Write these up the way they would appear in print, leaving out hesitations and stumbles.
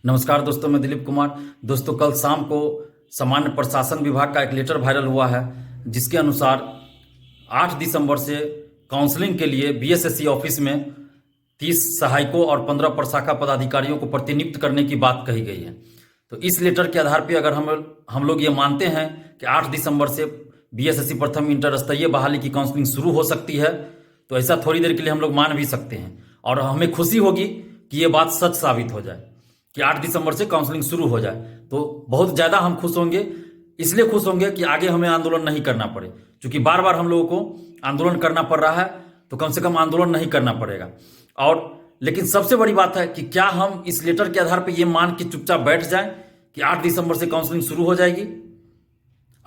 नमस्कार दोस्तों, मैं दिलीप कुमार। दोस्तों, कल शाम को सामान्य प्रशासन विभाग का एक लेटर वायरल हुआ है, जिसके अनुसार 8 दिसंबर से काउंसलिंग के लिए बीएसएससी ऑफिस में 30 सहायकों और 15 प्रशाखा पदाधिकारियों को प्रतिनियुक्त करने की बात कही गई है। तो इस लेटर के आधार पर अगर हम लोग ये मानते हैं कि 8 दिसंबर से बीएसएससी प्रथम इंटर स्तरीय बहाली की काउंसलिंग शुरू हो सकती है, तो ऐसा थोड़ी देर के लिए हम लोग मान भी सकते हैं और हमें खुशी होगी कि ये बात सच साबित हो जाए कि 8 दिसंबर से काउंसलिंग शुरू हो जाए। तो बहुत ज़्यादा हम खुश होंगे, इसलिए खुश होंगे कि आगे हमें आंदोलन नहीं करना पड़े, क्योंकि बार बार हम लोगों को आंदोलन करना पड़ रहा है, तो कम से कम आंदोलन नहीं करना पड़ेगा। और लेकिन सबसे बड़ी बात है कि क्या हम इस लेटर के आधार पर यह मान के चुपचाप बैठ जाएं कि 8 दिसंबर से काउंसलिंग शुरू हो जाएगी।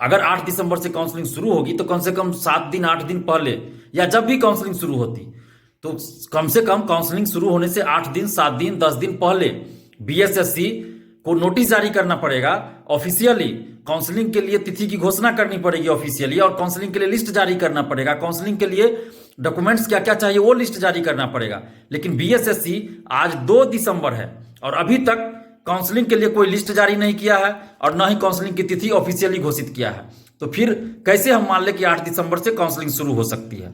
अगर 8 दिसंबर से काउंसलिंग शुरू होगी तो कम से कम 7 दिन 8 दिन पहले या जब भी काउंसलिंग शुरू होती, तो कम से कम काउंसलिंग शुरू होने से 8 दिन 7 दिन 10 दिन पहले बीएसएससी को नोटिस जारी करना पड़ेगा। ऑफिशियली काउंसलिंग के लिए तिथि की घोषणा करनी पड़ेगी ऑफिशियली, और काउंसलिंग के लिए लिस्ट जारी करना पड़ेगा। काउंसलिंग के लिए डॉक्यूमेंट्स क्या क्या चाहिए वो लिस्ट जारी करना पड़ेगा। लेकिन बीएसएससी आज 2 दिसंबर है और अभी तक काउंसलिंग के लिए कोई लिस्ट जारी नहीं किया है और न ही काउंसलिंग की तिथि ऑफिशियली घोषित किया है। तो फिर कैसे हम मान लें कि 8 दिसंबर से काउंसलिंग शुरू हो सकती है?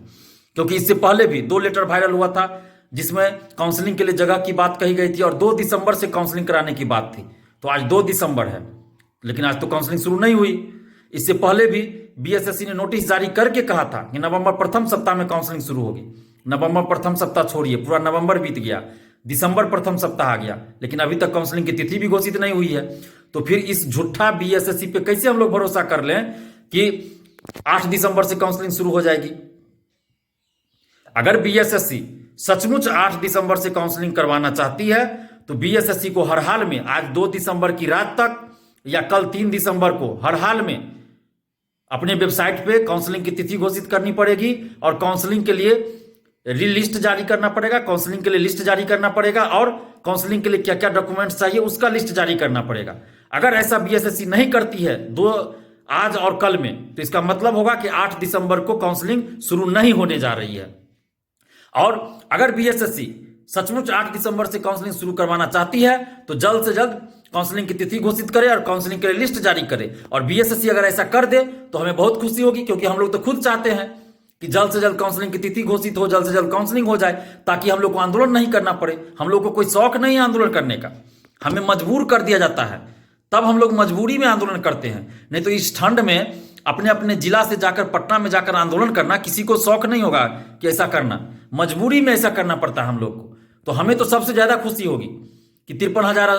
क्योंकि इससे पहले भी 2 लेटर वायरल हुआ था जिसमें काउंसलिंग के लिए जगह की बात कही गई थी और 2 दिसंबर से काउंसलिंग कराने की बात थी। तो आज 2 दिसंबर है, लेकिन आज तो काउंसलिंग शुरू नहीं हुई। इससे पहले भी बीएसएससी ने नोटिस जारी करके कहा था कि नवंबर प्रथम सप्ताह में काउंसलिंग शुरू होगी। नवंबर प्रथम सप्ताह छोड़िए, पूरा नवंबर बीत गया, दिसंबर प्रथम सप्ताह आ गया, लेकिन अभी तक काउंसलिंग की तिथि भी घोषित नहीं हुई है। तो फिर इस झूठा बीएसएससी पे कैसे हम लोग भरोसा कर लें कि 8 दिसंबर से काउंसलिंग शुरू हो जाएगी? अगर बीएसएससी सचमुच 8 दिसंबर से काउंसलिंग करवाना चाहती है तो बीएसएससी को हर हाल में आज 2 दिसंबर की रात तक या कल 3 दिसंबर को हर हाल में अपने वेबसाइट पे काउंसलिंग की तिथि घोषित करनी पड़ेगी और काउंसलिंग के लिए लिस्ट जारी करना पड़ेगा। काउंसलिंग के लिए लिस्ट जारी करना पड़ेगा और काउंसलिंग के लिए क्या क्या डॉक्यूमेंट्स चाहिए उसका लिस्ट जारी करना पड़ेगा। अगर ऐसा बीएसएससी नहीं करती है आज और कल में, तो इसका मतलब होगा कि 8 दिसंबर को काउंसलिंग शुरू नहीं होने जा रही है। और अगर बीएसएससी सचमुच 8 दिसंबर से काउंसलिंग शुरू करवाना चाहती है तो जल्द से जल्द काउंसलिंग की तिथि घोषित करे और काउंसलिंग के लिए लिस्ट जारी करे। और बीएसएससी अगर ऐसा कर दे तो हमें बहुत खुशी होगी, क्योंकि हम लोग तो खुद चाहते हैं कि जल्द से जल्द काउंसलिंग की तिथि घोषित हो, जल्द से जल्द काउंसलिंग हो जाए, ताकि हम लोग को आंदोलन नहीं करना पड़े। हम लोग को कोई शौक नहीं है आंदोलन करने का, हमें मजबूर कर दिया जाता है, तब हम लोग मजबूरी में आंदोलन करते हैं। नहीं तो इस ठंड में अपने अपने जिला से जाकर पटना में जाकर आंदोलन करना किसी को शौक नहीं होगा कि ऐसा करना, मजबूरी में ऐसा करना पड़ता है हम लोग को। तो हमें तो सबसे ज्यादा खुशी होगी कि 53,000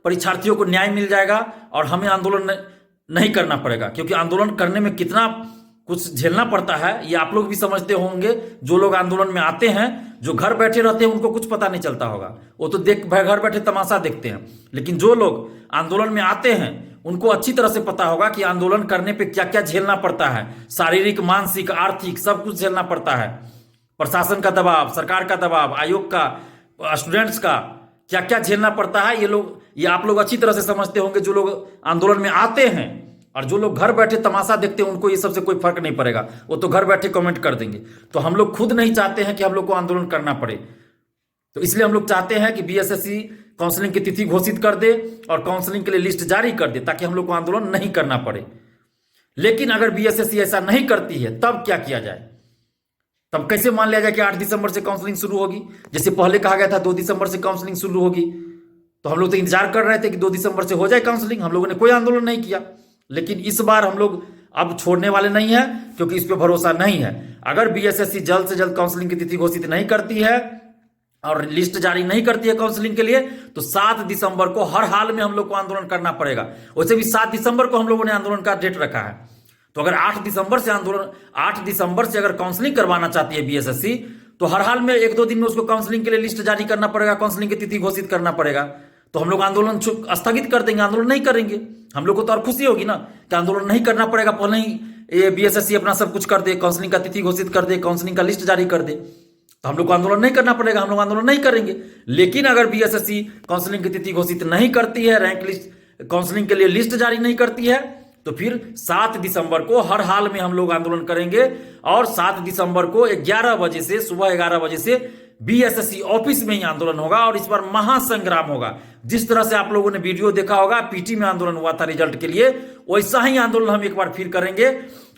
परीक्षार्थियों को न्याय मिल जाएगा और हमें आंदोलन नहीं करना पड़ेगा। क्योंकि आंदोलन करने में कितना कुछ झेलना पड़ता है ये आप लोग भी समझते होंगे। जो लोग आंदोलन में आते हैं, जो घर बैठे रहते हैं, उनको कुछ पता नहीं चलता होगा, वो तो घर बैठे तमाशा देखते हैं। लेकिन जो लोग आंदोलन में आते हैं उनको अच्छी तरह से पता होगा कि आंदोलन करने पे क्या क्या झेलना पड़ता है। शारीरिक, मानसिक, आर्थिक सब कुछ झेलना पड़ता है। प्रशासन का दबाव, सरकार का दबाव, आयोग का, स्टूडेंट्स का क्या क्या झेलना पड़ता है, ये आप लोग अच्छी तरह से समझते होंगे। जो लोग आंदोलन में आते हैं और जो लोग घर बैठे तमाशा देखते हैं उनको ये सबसे कोई फर्क नहीं पड़ेगा, वो तो घर बैठे कमेंट कर देंगे। तो हम लोग खुद नहीं चाहते हैं कि हम लोग को आंदोलन करना पड़े, तो इसलिए हम लोग चाहते हैं कि बीएसएससी काउंसलिंग की तिथि घोषित कर दे और काउंसलिंग के लिए लिस्ट जारी कर दे, ताकि हम लोग को आंदोलन नहीं करना पड़े। लेकिन अगर बीएसएससी ऐसा नहीं करती है तब क्या किया जाए? तब कैसे मान लिया जाए कि 8 दिसंबर से काउंसलिंग शुरू होगी? जैसे पहले कहा गया था 2 दिसंबर से काउंसलिंग शुरू होगी, तो हम लोग तो इंतजार कर रहे थे कि 2 दिसंबर से हो जाए काउंसलिंग। हम लोगों ने कोई आंदोलन नहीं किया। लेकिन इस बार हम लोग अब छोड़ने वाले नहीं है, क्योंकि इस पर भरोसा नहीं है। अगर बीएसएससी जल्द से जल्द काउंसलिंग की तिथि घोषित नहीं करती है और लिस्ट जारी नहीं करती है काउंसलिंग के लिए, तो 7 दिसंबर को हर हाल में हम लोग को आंदोलन करना पड़ेगा। वैसे भी 7 दिसंबर को हम लोगों ने आंदोलन का डेट रखा है। तो अगर 8 दिसंबर से अगर काउंसलिंग करवाना चाहती है बीएसएससी, तो हर हाल में 1-2 दिन में उसको काउंसलिंग के लिए लिस्ट जारी करना पड़ेगा, काउंसलिंग की तिथि घोषित करना पड़ेगा। तो हम लोग आंदोलन स्थगित कर देंगे, आंदोलन नहीं करेंगे। हम लोग को तो और खुशी होगी ना कि आंदोलन नहीं करना पड़ेगा, पहले ही ये बीएसएससी अपना सब कुछ कर दे, काउंसलिंग का तिथि घोषित कर दे, काउंसलिंग का लिस्ट जारी कर दे, तो हम लोग को आंदोलन नहीं करना पड़ेगा, हम लोग आंदोलन नहीं करेंगे। लेकिन अगर बीएसएससी काउंसलिंग की तिथि घोषित नहीं करती है, रैंक लिस्ट काउंसलिंग के लिए लिस्ट जारी नहीं करती है, तो फिर 7 दिसंबर को हर हाल में हम लोग आंदोलन करेंगे। और 7 दिसंबर को 11 बजे से, सुबह 11 बजे से बीएसएससी ऑफिस में ही आंदोलन होगा और इस बार महासंग्राम होगा। जिस तरह से आप लोगों ने वीडियो देखा होगा, पीटी में आंदोलन हुआ था रिजल्ट के लिए, वैसा ही आंदोलन हम एक बार फिर करेंगे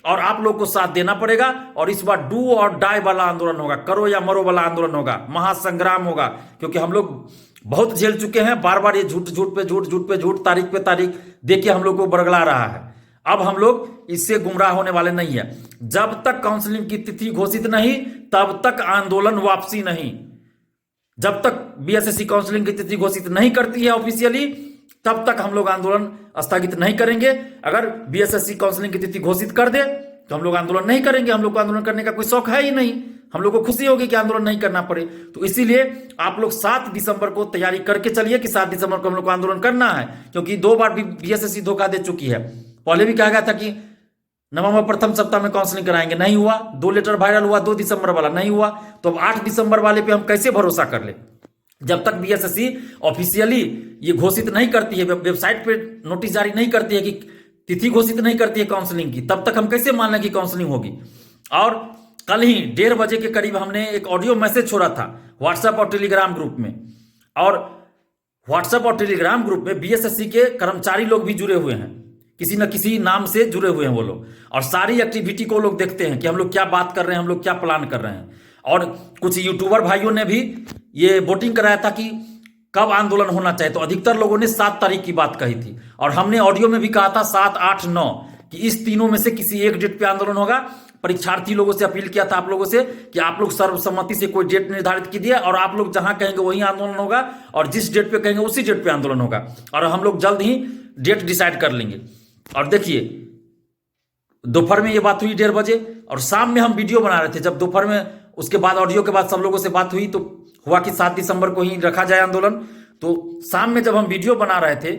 और आप लोग को साथ देना पड़ेगा। और इस बार डू और डाई वाला आंदोलन होगा, करो या मरो वाला आंदोलन होगा, महासंग्राम होगा। क्योंकि हम लोग बहुत झेल चुके हैं, बार बार ये झूठ झूठ पे झूठ, झूठ पे झूठ, तारीख पे तारीख देखिए हम लोग को बरगला रहा है। अब हम लोग इससे गुमराह होने वाले नहीं है। जब तक काउंसलिंग की तिथि घोषित नहीं, तब तक आंदोलन वापसी नहीं। जब तक बीएसएससी काउंसलिंग की तिथि घोषित नहीं करती है ऑफिशियली, तब तक हम लोग आंदोलन स्थगित नहीं करेंगे। अगर बीएसएससी काउंसलिंग की तिथि घोषित कर दे तो हम लोग आंदोलन नहीं करेंगे। हम लोग को आंदोलन करने का कोई शौक है ही नहीं। हम लोग को खुशी होगी कि आंदोलन नहीं करना पड़े। तो इसीलिए आप लोग 7 दिसंबर को तैयारी करके चलिए कि 7 दिसंबर को हम लोग को आंदोलन करना है। क्योंकि 2 बार भी बीएसएससी धोखा दे चुकी है। पहले भी कहा गया था कि नवंबर प्रथम सप्ताह में काउंसलिंग कराएंगे, नहीं हुआ। 2 लेटर वायरल हुआ 2 दिसंबर वाला, नहीं हुआ। तो अब 8 दिसंबर वाले पे हम कैसे भरोसा कर ले? जब तक बीएसएससी ऑफिशियली ये घोषित नहीं करती है, वेबसाइट पे नोटिस जारी नहीं करती है कि तिथि घोषित नहीं करती है काउंसलिंग की, तब तक हम कैसे मान लें कि काउंसलिंग होगी? और कल ही 1:30 बजे के करीब हमने एक ऑडियो मैसेज छोड़ा था व्हाट्सएप और टेलीग्राम ग्रुप में। और व्हाट्सएप और टेलीग्राम ग्रुप में बीएसएससी के कर्मचारी लोग भी जुड़े हुए हैं, किसी न किसी नाम से जुड़े हुए हैं वो लोग। और सारी एक्टिविटी को लोग देखते हैं कि हम लोग क्या बात कर रहे हैं, हम लोग क्या प्लान कर रहे हैं। और कुछ यूट्यूबर भाइयों ने भी ये वोटिंग कराया था कि कब आंदोलन होना चाहिए, तो अधिकतर लोगों ने 7 तारीख की बात कही थी। और हमने ऑडियो में भी कहा था 7, 8, 9 कि इस तीनों में से किसी एक डेट पे आंदोलन होगा। परीक्षार्थी लोगों से अपील किया था आप लोगों से कि आप लोग सर्वसम्मति से कोई डेट निर्धारित कीजिए और आप लोग जहां कहेंगे वही आंदोलन होगा और जिस डेट पे कहेंगे उसी डेट पे आंदोलन होगा। और हम लोग जल्द ही डेट डिसाइड कर लेंगे। और देखिए दोपहर में ये बात हुई 1:30 बजे, और शाम में हम वीडियो बना रहे थे। जब दोपहर में उसके बाद ऑडियो के बाद सब लोगों से बात हुई तो हुआ कि 7 दिसंबर को ही रखा जाए आंदोलन। तो शाम में जब हम वीडियो बना रहे थे,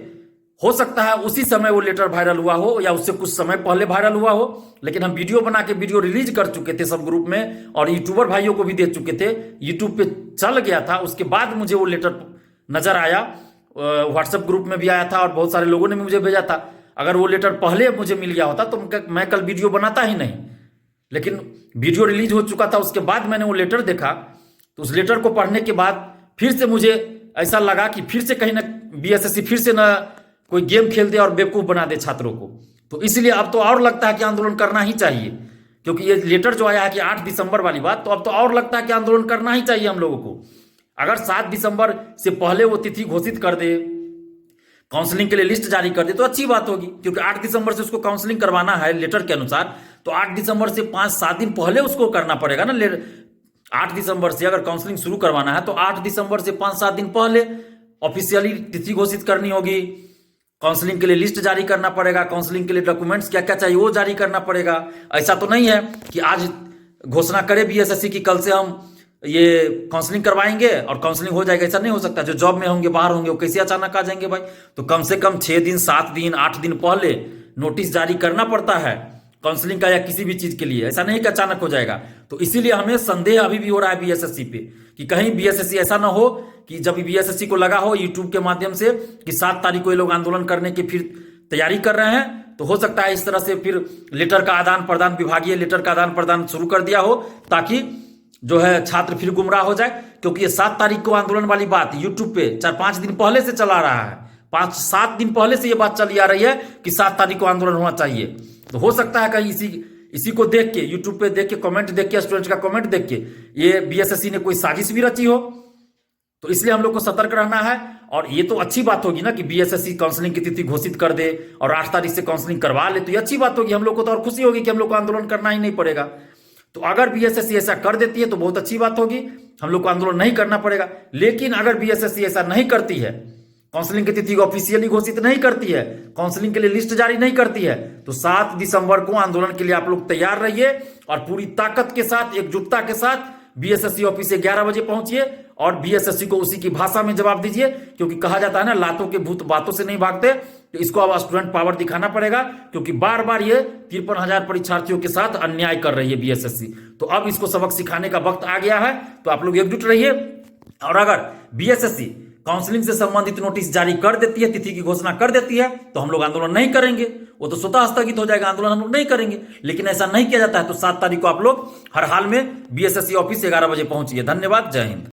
हो सकता है उसी समय वो लेटर वायरल हुआ हो या उससे कुछ समय पहले वायरल हुआ हो, लेकिन हम वीडियो बना के वीडियो रिलीज कर चुके थे सब ग्रुप में और यूट्यूबर भाइयों को भी दे चुके थे। यूट्यूब पे चल गया था। उसके बाद मुझे वो लेटर नजर आया, व्हाट्सएप ग्रुप में भी आया था और बहुत सारे लोगों ने भी मुझे भेजा था। अगर वो लेटर पहले मुझे मिल गया होता तो मैं कल वीडियो बनाता ही नहीं। लेकिन वीडियो रिलीज हो चुका था, उसके बाद मैंने वो लेटर देखा। तो उस लेटर को पढ़ने के बाद फिर से मुझे ऐसा लगा कि फिर से कहीं ना बीएसएससी फिर से ना कोई गेम खेल दे और बेवकूफ बना दे छात्रों को। तो इसलिए अब तो और लगता है कि आंदोलन करना ही चाहिए। क्योंकि ये लेटर जो आया है कि 8 दिसंबर वाली बात, तो अब तो और लगता है कि आंदोलन करना ही चाहिए हम लोगों को। अगर 7 दिसंबर से पहले वो तिथि घोषित कर दे, काउंसलिंग के लिए लिस्ट जारी कर दे तो अच्छी बात होगी। क्योंकि 8 दिसंबर से उसको काउंसलिंग करवाना है लेटर के अनुसार, तो 8 दिसंबर से 5-7 दिन पहले उसको करना पड़ेगा ना। 8 दिसंबर से अगर काउंसलिंग शुरू करवाना है तो 8 दिसंबर से 5-7 दिन पहले ऑफिशियली तिथि घोषित करनी होगी। काउंसलिंग के लिए लिस्ट जारी करना पड़ेगा, काउंसलिंग के लिए डॉक्यूमेंट्स क्या क्या चाहिए वो जारी करना पड़ेगा। ऐसा तो नहीं है कि आज घोषणा करे बीएसएससी की कल से हम ये काउंसलिंग करवाएंगे और काउंसलिंग हो जाएगा। ऐसा नहीं हो सकता। जो जॉब में होंगे, बाहर होंगे, वो कैसे अचानक आ जाएंगे भाई? तो कम से कम 6 दिन, 7 दिन, 8 दिन पहले नोटिस जारी करना पड़ता है काउंसलिंग का या किसी भी चीज के लिए। ऐसा नहीं कि अचानक हो जाएगा। तो इसीलिए हमें संदेह अभी भी हो रहा है बीएसएससी पे कि कहीं बीएसएससी ऐसा ना हो कि जब बीएसएससी को लगा हो यूट्यूब के माध्यम से कि 7 तारीख को ये लोग आंदोलन करने की फिर तैयारी कर रहे हैं, तो हो सकता है इस तरह से फिर लेटर का आदान प्रदान, विभागीय लेटर का आदान प्रदान शुरू कर दिया हो ताकि जो है छात्र फिर गुमराह हो जाए। क्योंकि ये 7 तारीख को आंदोलन वाली बात यूट्यूब पे 4-5 दिन पहले से चला रहा है। 5-7 दिन पहले से ये बात चली आ रही है कि 7 तारीख को आंदोलन होना चाहिए। तो हो सकता है कहीं इसी को देख के, यूट्यूब पे देख के, कमेंट देख के, स्टूडेंट्स का कमेंट देख के ये बीएसएससी ने कोई साजिश भी रची हो। तो इसलिए हम लोग को सतर्क रहना है। और ये तो अच्छी बात होगी ना कि बीएसएससी काउंसलिंग की तिथि घोषित कर दे और 8 तारीख से काउंसलिंग करवा ले, तो ये अच्छी बात होगी। हम लोग को तो और खुशी होगी कि हम लोग को आंदोलन करना ही नहीं पड़ेगा। तो अगर बीएसएससी ऐसा कर देती है तो बहुत अच्छी बात होगी, हम लोग को आंदोलन नहीं करना पड़ेगा। लेकिन अगर बीएसएससी ऐसा नहीं करती है, काउंसलिंग की तिथि ऑफिशियली घोषित नहीं करती है, काउंसलिंग के लिए लिस्ट जारी नहीं करती है, तो 7 दिसंबर को आंदोलन के लिए आप लोग तैयार रहिए और पूरी ताकत के साथ, एकजुटता के साथ बीएसएससी ऑफिस से 11 बजे पहुंचिए और बीएसएससी को उसी की भाषा में जवाब दीजिए। क्योंकि कहा जाता है ना, लातों के भूत बातों से नहीं भागते। तो इसको अब स्टूडेंट पावर दिखाना पड़ेगा। क्योंकि बार बार ये 53,000 परीक्षार्थियों के साथ अन्याय कर रही है बीएसएससी। तो अब इसको सबक सिखाने का वक्त आ गया है। तो आप लोग एकजुट रहिए। और अगर बीएसएससी काउंसलिंग से संबंधित नोटिस जारी कर देती है, तिथि की घोषणा कर देती है, तो हम लोग आंदोलन नहीं करेंगे। वो तो स्वतः स्थगित हो जाएगा, आंदोलन हम लोग नहीं करेंगे। लेकिन ऐसा नहीं किया जाता है तो 7 तारीख को आप लोग हर हाल में बीएसएससी ऑफिस 11 बजे पहुंचिए। धन्यवाद। जय हिंद।